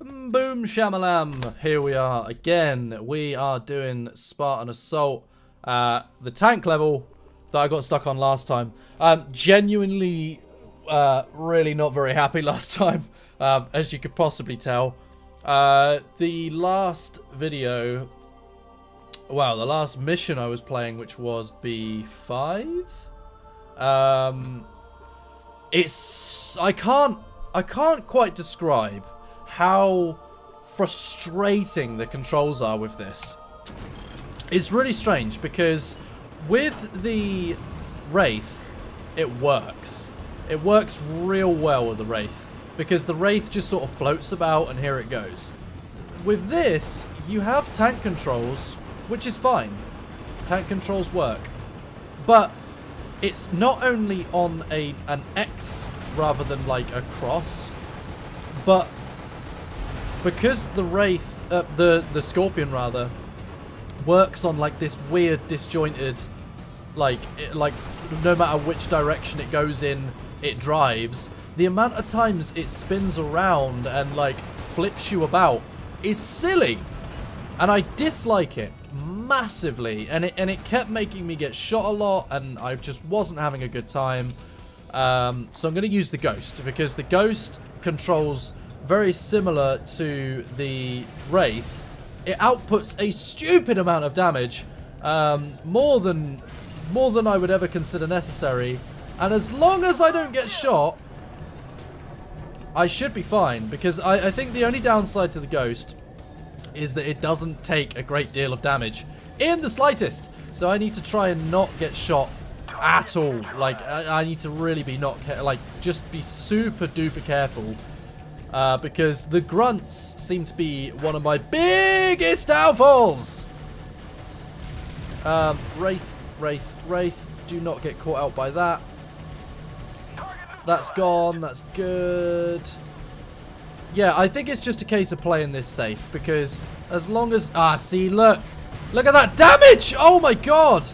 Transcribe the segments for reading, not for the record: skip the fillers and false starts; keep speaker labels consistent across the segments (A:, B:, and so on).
A: Boom shamalam, here we are again. We are doing Spartan Assault, the tank level that I got stuck on last time. Genuinely, really not very happy last time, as you could possibly tell. The last video, well, the last mission I was playing, which was B5, I can't quite describe how frustrating the controls are with this. It's really strange because with the Wraith, it works. It works real well with the Wraith because the Wraith just sort of floats about and here it goes. With this, you have tank controls, which is fine. Tank controls work. But it's not only on an X rather than like a cross, but because the Wraith, the Scorpion rather, works on like this weird disjointed, like no matter which direction it goes in, it drives. The amount of times it spins around and like flips you about is silly, and I dislike it massively. And it kept making me get shot a lot, and I just wasn't having a good time. So I'm going to use the Ghost because the Ghost controls very similar to the Wraith. It outputs a stupid amount of damage, more than I would ever consider necessary, and as long as I don't get shot, I should be fine, because I think the only downside to the Ghost is that it doesn't take a great deal of damage in the slightest, so I need to try and not get shot at all. Like I need to really be just be super duper careful. Because the grunts seem to be one of my biggest downfalls. Wraith, do not get caught out by that. That's gone, that's good. Yeah, I think it's just a case of playing this safe, because as long as... see, look at that damage! Oh my god!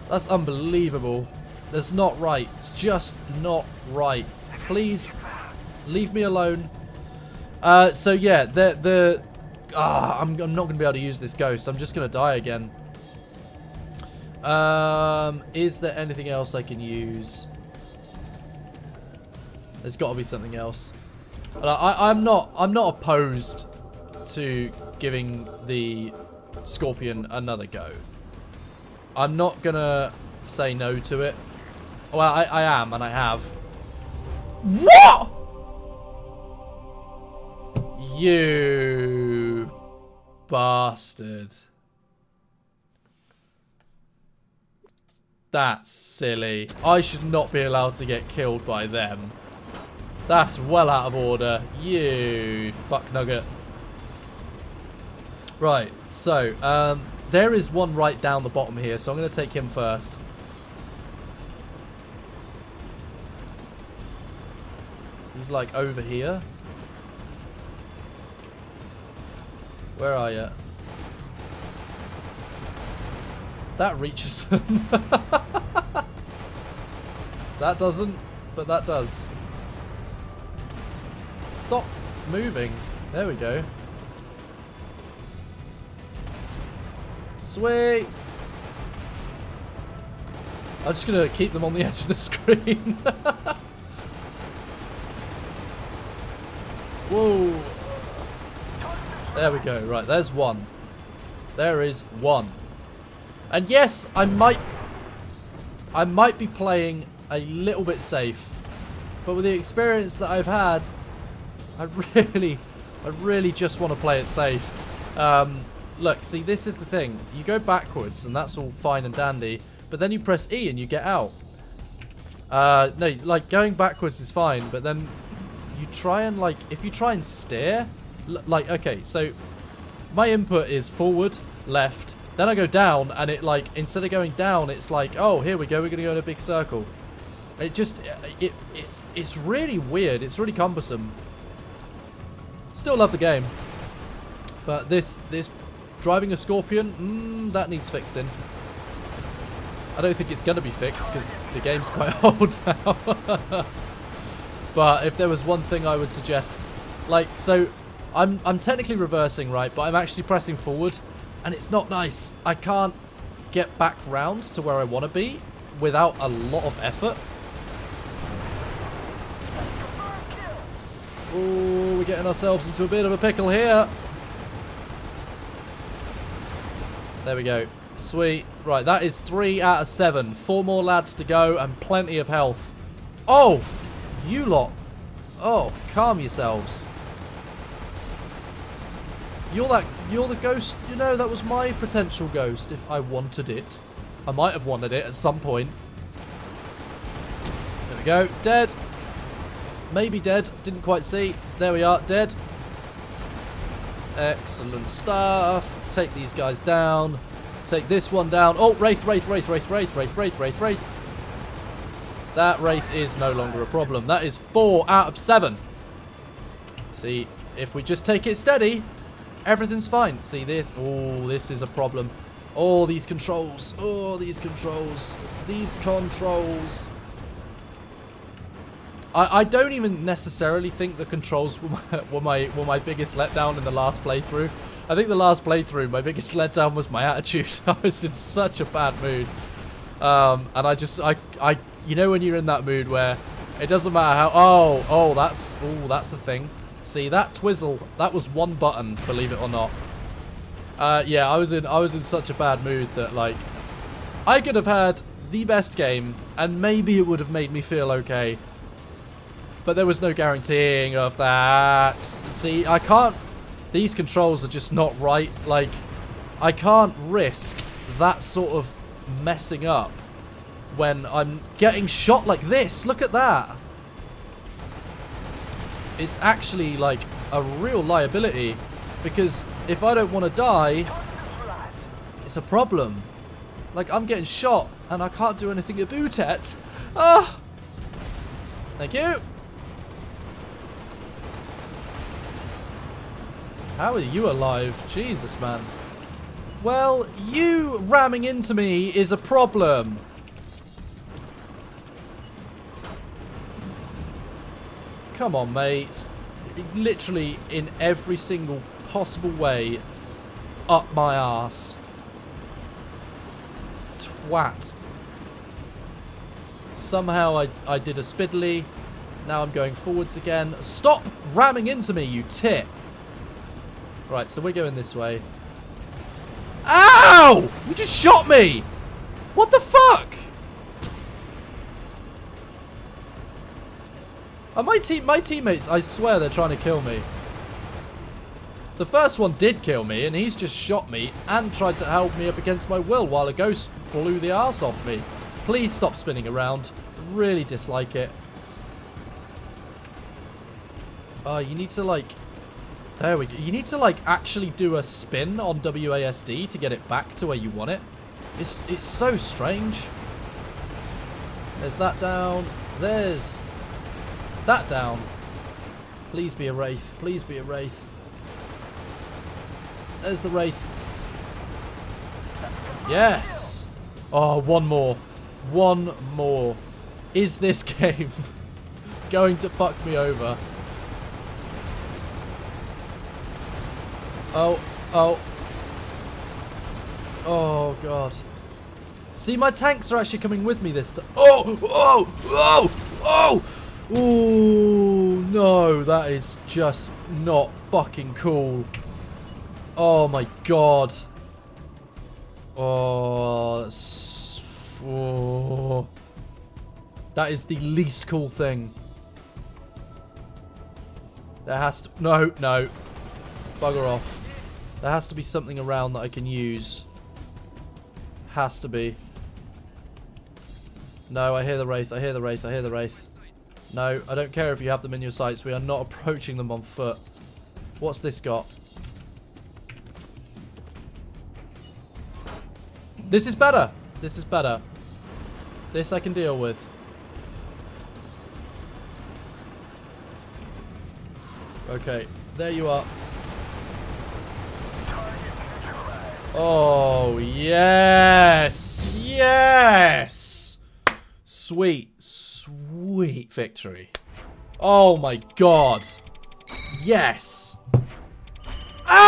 A: That's unbelievable. That's not right. It's just not right. Please... leave me alone. So yeah, I'm not going to be able to use this Ghost. I'm just going to die again. Is there anything else I can use? There's got to be something else. I'm not opposed to giving the Scorpion another go. I'm not going to say no to it. Well, I am, and I have. What? You bastard. That's silly. I should not be allowed to get killed by them. That's well out of order. You fuck nugget. Right, so, there is one right down the bottom here, so I'm going to take him first. He's like over here. Where are you? That reaches them. That doesn't, but that does. Stop moving. There we go. Sweet. I'm just going to keep them on the edge of the screen. Whoa. There we go. Right, there's one. There is one. And yes, I might be playing a little bit safe, but with the experience that I've had, I really just want to play it safe. Look, see, this is the thing. You go backwards, and that's all fine and dandy, but then you press E and you get out. No, like, going backwards is fine, but then you try and, like, if you try and steer... Like, okay, so my input is forward, left, then I go down, and it, like, instead of going down, it's like, oh, here we go, we're going to go in a big circle. It just, it's really weird. It's really cumbersome. Still love the game. But this driving a Scorpion, that needs fixing. I don't think it's going to be fixed, because the game's quite old now. But if there was one thing I would suggest, like, so... I'm technically reversing, right, but I'm actually pressing forward, and it's not nice. I can't get back round to where I want to be without a lot of effort. Oh, we're getting ourselves into a bit of a pickle here. There we go. Sweet. Right, that is 3 out of 7. 4 more lads to go and plenty of health. Oh, you lot. Oh, calm yourselves. You're the ghost. You know, that was my potential ghost if I wanted it. I might have wanted it at some point. There we go. Dead. Maybe dead. Didn't quite see. There we are. Dead. Excellent stuff. Take these guys down. Take this one down. Oh, Wraith. That Wraith is no longer a problem. That is 4 out of 7. See, if we just take it steady, everything's fine. See this? Oh, this is a problem. Oh, these controls. Oh, these controls. These controls. I don't even necessarily think the controls were my biggest letdown in the last playthrough. I think the last playthrough, my biggest letdown was my attitude. I was in such a bad mood. And I you know when you're in that mood where it doesn't matter how that's the thing. See that twizzle, that was one button, believe it or not. Yeah, I was in such a bad mood that like I could have had the best game and maybe it would have made me feel okay. But there was no guaranteeing of that. See, I can't... These controls are just not right. Like, I can't risk that sort of messing up when I'm getting shot like this. Look at that. It's actually, like, a real liability. Because if I don't want to die, it's a problem. Like, I'm getting shot and I can't do anything about it. Ah! Thank you. How are you alive? Jesus, man. Well, you ramming into me is a problem. Come on, mate. Literally in every single possible way up my arse. Twat. Somehow I did a spiddly. Now I'm going forwards again. Stop ramming into me, you tit. Right, so we're going this way. Ow! You just shot me! What the fuck? And my teammates, I swear they're trying to kill me. The first one did kill me, and he's just shot me and tried to help me up against my will while a ghost blew the arse off me. Please stop spinning around. Really dislike it. Oh, you need to like... There we go. You need to like actually do a spin on WASD to get it back to where you want it. It's so strange. There's that down. There's that down. Please be a Wraith. Please be a Wraith. There's the Wraith. Yes. Oh, one more. One more. Is this game going to fuck me over? Oh, oh. Oh, God. See, my tanks are actually coming with me this time. Oh, oh, oh, oh. Oh, no. That is just not fucking cool. Oh, my God. Oh, that's... Oh. That is the least cool thing. There has to... No, no. Bugger off. There has to be something around that I can use. Has to be. No, I hear the Wraith. I hear the Wraith. I hear the Wraith. No, I don't care if you have them in your sights. We are not approaching them on foot. What's this got? This is better. This is better. This I can deal with. Okay, there you are. Oh, yes! Yes! Sweet, sweet victory. Oh my God. Yes!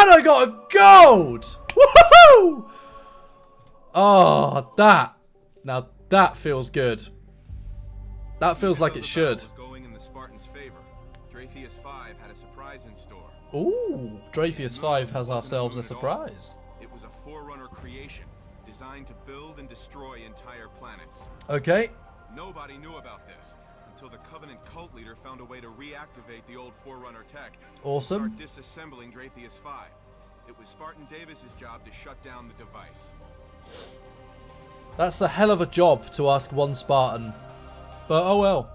A: I got a gold! Woohoo! Oh, that. Now that feels good. That feels like it should.
B: Going in the Spartans' favor. Dreyfus 5 had a surprise in store.
A: Ooh, Dreyfus 5 has ourselves a surprise.
B: It was a Forerunner creation, designed to build and destroy entire planets.
A: Okay.
B: Nobody knew about this until the Covenant cult leader found a way to reactivate the old Forerunner tech.
A: Awesome.
B: And start disassembling Dreyfus 5. It was Spartan Davis's job to shut down the device.
A: That's a hell of a job to ask one Spartan. But oh well.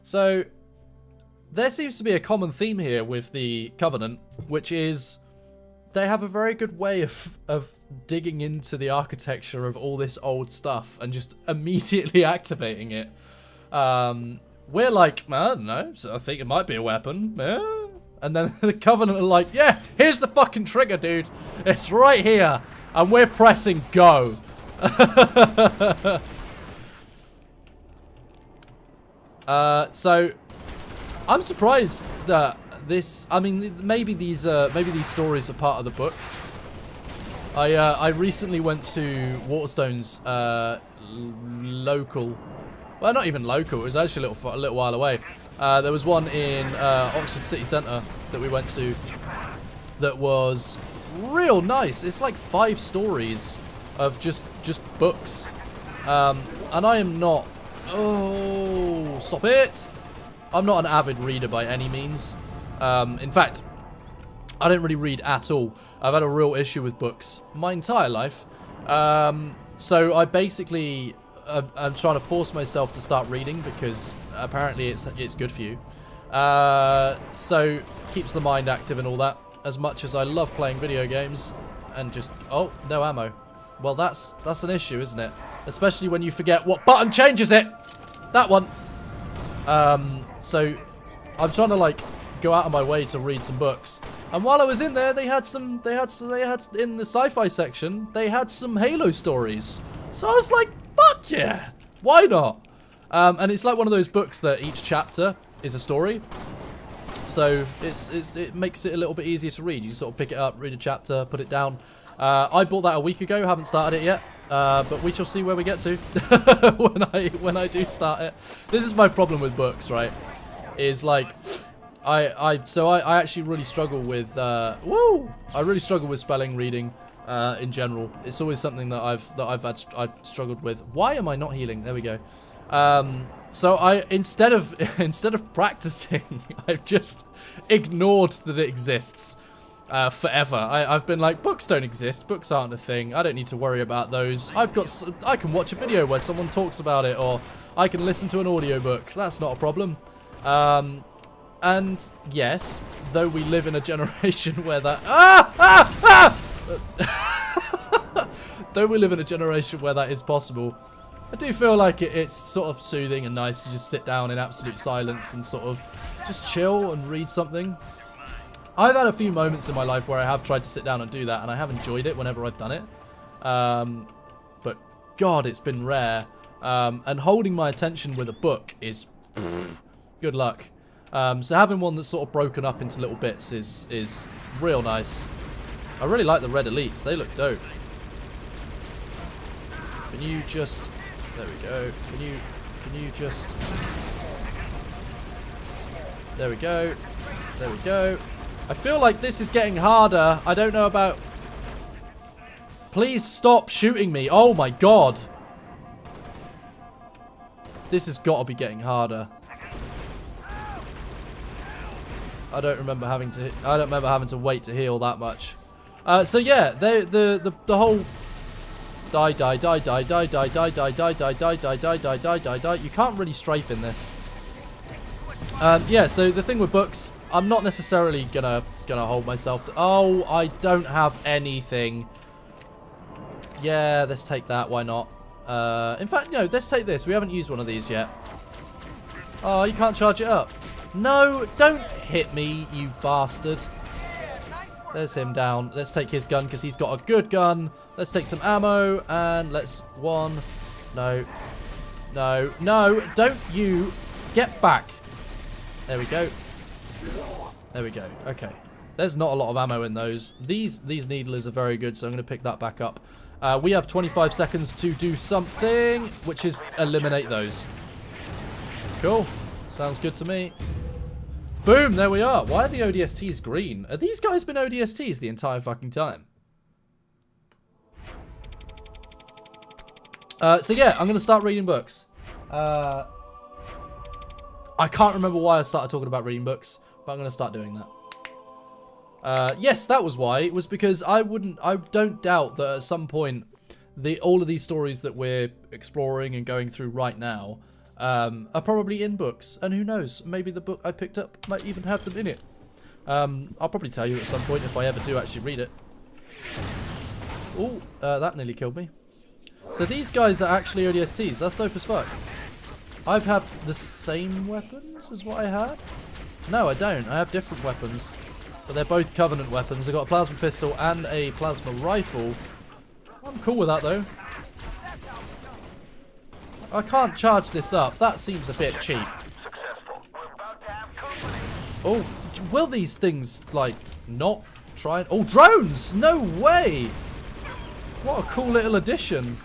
A: So, there seems to be a common theme here with the Covenant, which is they have a very good way of digging into the architecture of all this old stuff and just immediately activating it. We're like, I don't know, so I think it might be a weapon. And then the Covenant are like, yeah, here's the fucking trigger, dude. It's right here. And we're pressing go. So I'm surprised that this, I mean, maybe these stories are part of the books. I recently went to Waterstone's local, well, not even local, it was actually a little while away. There was one in Oxford City Centre that we went to that was real nice. It's like 5 stories of just books. And I am not, oh, stop it. I'm not an avid reader by any means. In fact, I don't really read at all. I've had a real issue with books my entire life. So I basically, I'm trying to force myself to start reading because apparently it's good for you. So keeps the mind active and all that. As much as I love playing video games and just, oh, no ammo. Well, that's an issue, isn't it? Especially when you forget what button changes it. That one. So I'm trying to like go out of my way to read some books. And while I was in there, they had in the sci-fi section, they had some Halo stories. So I was like, fuck yeah, why not? And it's like one of those books that each chapter is a story. So it makes it a little bit easier to read. You sort of pick it up, read a chapter, put it down. I bought that a week ago, haven't started it yet. But we shall see where we get to when I do start it. This is my problem with books, right? Is like I actually really struggle with I really struggle with spelling reading in general. It's always something that I've struggled with. Why am I not healing? There we go. So I instead of practicing, I've just ignored that it exists. Forever. I've been like, books don't exist. Books aren't a thing. I don't need to worry about those. I can watch a video where someone talks about it, or I can listen to an audiobook. That's not a problem. And yes, though we live in a generation where that though we live in a generation where that is possible, I do feel like it's sort of soothing and nice to just sit down in absolute silence and sort of just chill and read something. I've had a few moments in my life where I have tried to sit down and do that, and I have enjoyed it whenever I've done it. But God, it's been rare. And holding my attention with a book is good luck. So having one that's sort of broken up into little bits is real nice. I really like the red elites. They look dope. Can you just... There we go. Can you just... There we go. There we go. I feel like this is getting harder. I don't know about... Please stop shooting me. Oh my god. This has got to be getting harder. I don't remember having to wait to heal that much. So yeah, the whole die. You can't really strafe in this. Yeah, so the thing with books, I'm not necessarily gonna hold myself to... Oh, I don't have anything. Yeah, let's take that. Why not? In fact, no, let's take this. We haven't used one of these yet. Oh, you can't charge it up. No, don't hit me, you bastard. There's him down. Let's take his gun because he's got a good gun. Let's take some ammo and let's... No, don't you get back. There we go. There we go. Okay. There's not a lot of ammo in those. These needlers are very good, so I'm going to pick that back up. We have 25 seconds to do something, which is eliminate those. Cool. Sounds good to me. Boom, there we are. Why are the ODSTs green? Are these guys been ODSTs the entire fucking time? So yeah, I'm going to start reading books. I can't remember why I started talking about reading books, but I'm going to start doing that. Yes, that was why. It was because I don't doubt that at some point, all of these stories that we're exploring and going through right now are probably in books. And who knows, maybe the book I picked up might even have them in it. I'll probably tell you at some point if I ever do actually read it. Oh, that nearly killed me. So these guys are actually ODSTs. That's dope as fuck. I've had the same weapons as what I had? No, I don't. I have different weapons. But they're both Covenant weapons. I've got a plasma pistol and a plasma rifle. I'm cool with that, though. I can't charge this up. That seems a bit cheap. Oh, will these things, like, not try... Oh, drones! No way! What a cool little addition.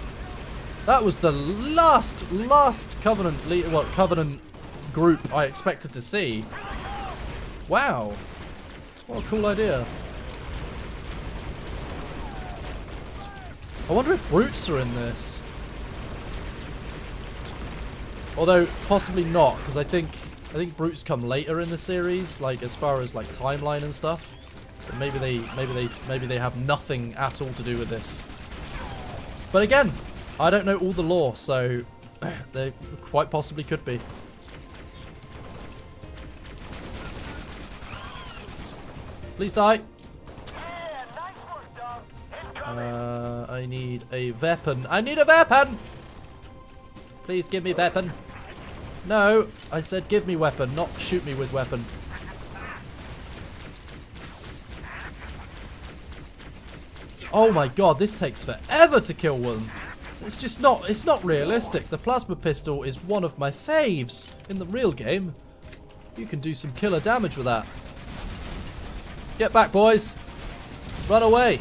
A: That was the last Covenant Covenant group I expected to see. Wow. What a cool idea. I wonder if brutes are in this. Although possibly not, because I think brutes come later in the series, like as far as like timeline and stuff. So maybe they have nothing at all to do with this. But again, I don't know all the lore, so they quite possibly could be. Please die. I need a weapon. I need a weapon! Please give me weapon. No, I said give me weapon, not shoot me with weapon. Oh my god, this takes forever to kill one. It's just not, it's not realistic. The plasma pistol is one of my faves in the real game. You can do some killer damage with that. Get back, boys. Run away.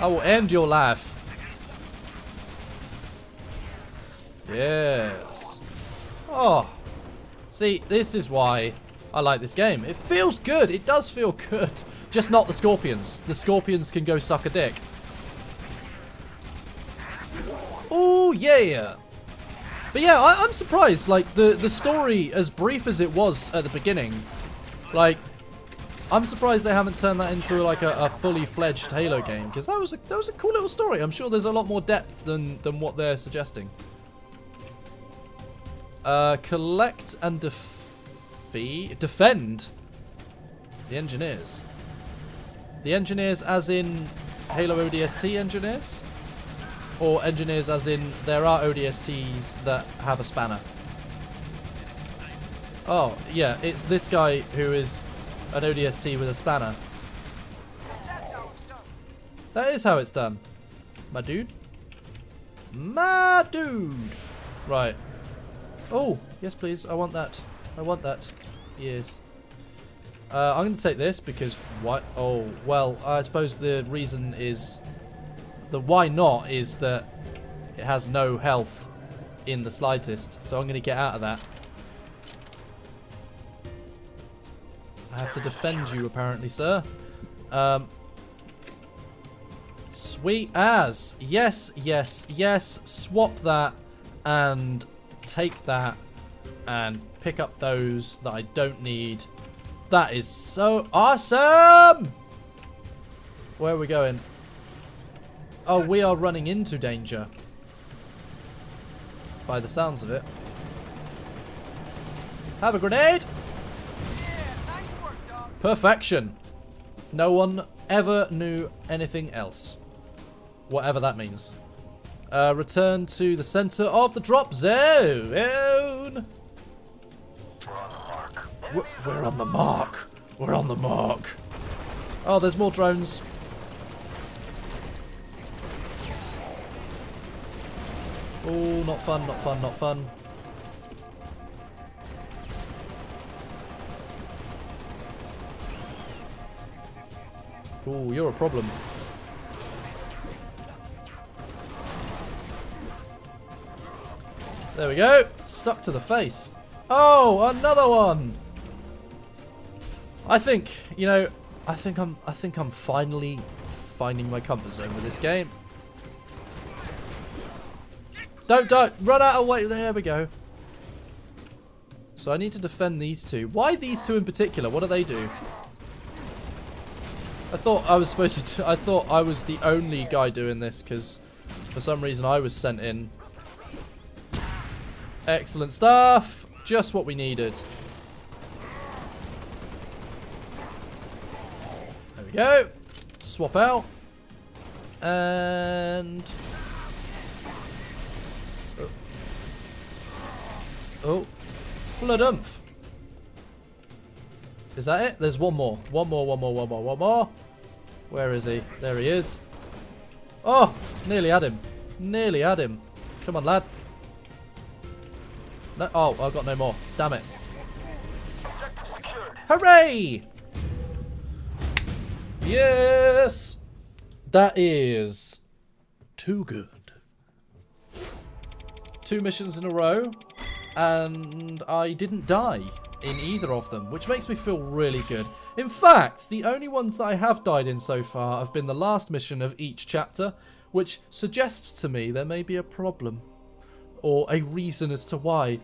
A: I will end your life. Yes. Oh. See, this is why I like this game. It feels good. It does feel good. Just not the scorpions. The scorpions can go suck a dick. Oh, yeah. But yeah, I'm surprised. Like, the story, as brief as it was at the beginning, like, I'm surprised they haven't turned that into like a fully fledged Halo game, because that was a cool little story. I'm sure there's a lot more depth than what they're suggesting. Collect and defend the engineers. The engineers as in Halo ODST engineers? Or engineers as in there are ODSTs that have a spanner? Oh, yeah, it's this guy who is an ODST with a spanner. That is how it's done. My dude. My dude. Right. Oh, yes please. I want that. I want that. Yes. I'm going to take this because what? Oh, well, I suppose the reason is... The why not is that it has no health in the slightest. So I'm going to get out of that. I have to defend you, apparently, sir. Sweet as. Yes, yes, yes. Swap that and take that and pick up those that I don't need. That is so awesome! Where are we going? Oh, we are running into danger. By the sounds of it. Have a grenade! Perfection. No one ever knew anything else. Whatever that means. Return to the center of the drop zone. We're on the mark. We're on the mark. Oh, there's more drones. Oh, not fun, not fun, not fun. Ooh, you're a problem. There we go. Stuck to the face. Oh, another one. I think, you know, I think I'm finally finding my comfort zone with this game. Don't run out of weight. There we go. So I need to defend these two. Why these two in particular? What do they do? I thought I was supposed to. I thought I was the only guy doing this because for some reason I was sent in. Excellent stuff. Just what we needed. There we go. Swap out. And... Oh. Bloodumph. Is that it? There's one more. One more. Where is he? There he is. Oh! Nearly had him. Nearly had him. Come on, lad. No, oh, I've got no more. Damn it. Hooray! Yes! That is too good. 2 missions in a row, and I didn't die in either of them, which makes me feel really good. In fact, the only ones that I have died in so far have been the last mission of each chapter, which suggests to me there may be a problem, or a reason as to why.